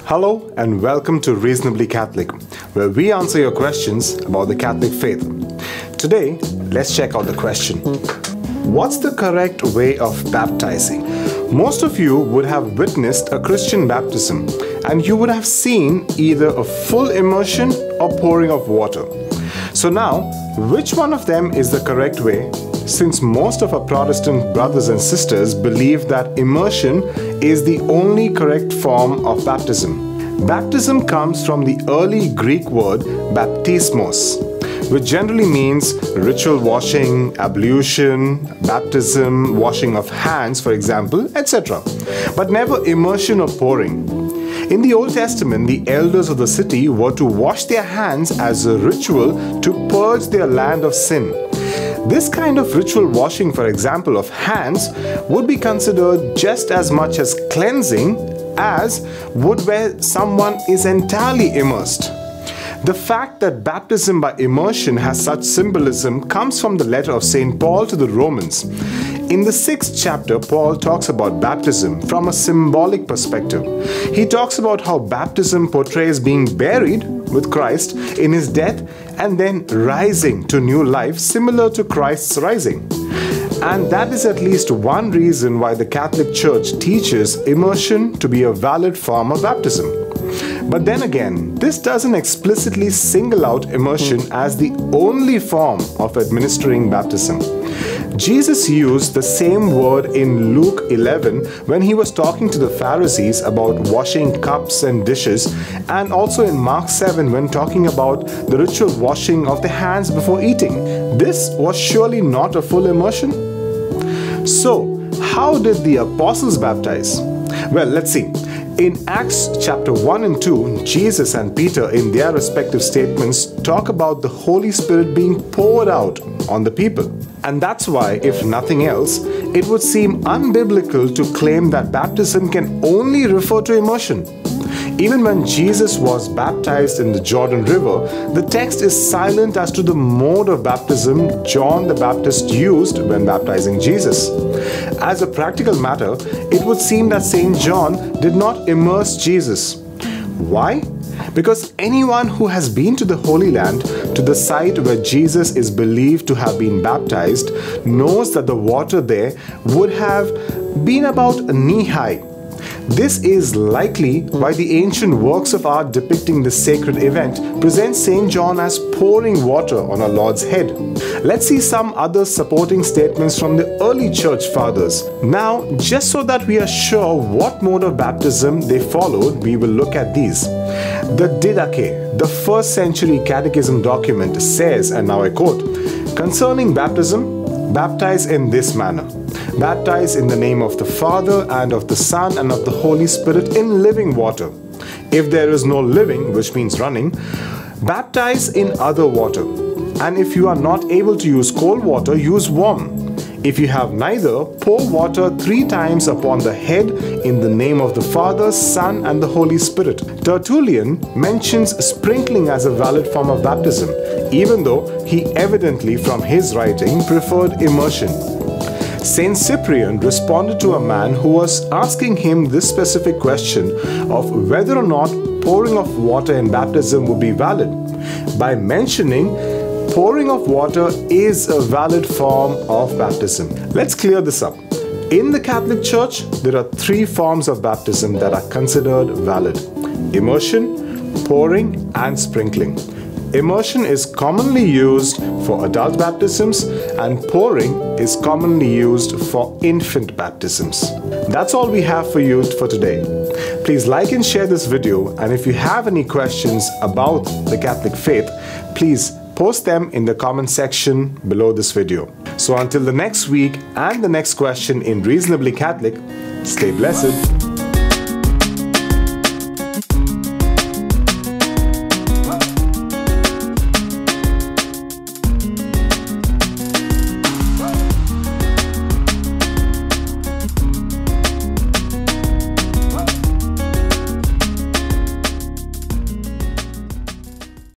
Hello and welcome to Reasonably Catholic, where we answer your questions about the Catholic faith. Today, let's check out the question. What's the correct way of baptizing? Most of you would have witnessed a Christian baptism, and you would have seen either a full immersion or pouring of water. So now, which one of them is the correct way? Since most of our Protestant brothers and sisters believe that immersion is the only correct form of baptism. Baptism comes from the early Greek word baptismos, which generally means ritual washing, ablution, baptism, washing of hands, for example, etc. But never immersion or pouring. In the Old Testament, the elders of the city were to wash their hands as a ritual to purge their land of sin. This kind of ritual washing, for example, of hands would be considered just as much as cleansing as would where someone is entirely immersed. The fact that baptism by immersion has such symbolism comes from the letter of St. Paul to the Romans. In the 6th chapter, Paul talks about baptism from a symbolic perspective. He talks about how baptism portrays being buried with Christ in his death and then rising to new life similar to Christ's rising. And that is at least one reason why the Catholic Church teaches immersion to be a valid form of baptism. But then again, this doesn't explicitly single out immersion as the only form of administering baptism. Jesus used the same word in Luke 11 when he was talking to the Pharisees about washing cups and dishes, and also in Mark 7 when talking about the ritual washing of the hands before eating. This was surely not a full immersion. So, how did the apostles baptize? Well, let's see. In Acts chapter 1 and 2, Jesus and Peter in their respective statements talk about the Holy Spirit being poured out on the people. And that's why, if nothing else, it would seem unbiblical to claim that baptism can only refer to immersion. Even when Jesus was baptized in the Jordan River, the text is silent as to the mode of baptism John the Baptist used when baptizing Jesus. As a practical matter, it would seem that St. John did not immerse Jesus. Why? Because anyone who has been to the Holy Land, to the site where Jesus is believed to have been baptized, knows that the water there would have been about knee-high. This is likely why the ancient works of art depicting this sacred event present St. John as pouring water on our Lord's head. Let's see some other supporting statements from the early church fathers. Now, just so that we are sure what mode of baptism they followed, we will look at these. The Didache, the 1st century Catechism document, says, and now I quote, "Concerning baptism, baptize in this manner. Baptize in the name of the Father and of the Son and of the Holy Spirit in living water. If there is no living, which means running, baptize in other water. And if you are not able to use cold water, use warm. If you have neither, pour water 3 times upon the head in the name of the Father, Son and the Holy Spirit." Tertullian mentions sprinkling as a valid form of baptism, even though he evidently from his writing preferred immersion. Saint Cyprian responded to a man who was asking him this specific question of whether or not pouring of water in baptism would be valid, by mentioning pouring of water is a valid form of baptism. Let's clear this up. In the Catholic Church, there are 3 forms of baptism that are considered valid: immersion, pouring, and sprinkling. Immersion is commonly used for adult baptisms, and pouring is commonly used for infant baptisms. That's all we have for you for today. Please like and share this video, and if you have any questions about the Catholic faith, please post them in the comment section below this video. So until the next week and the next question in Reasonably Catholic, stay blessed.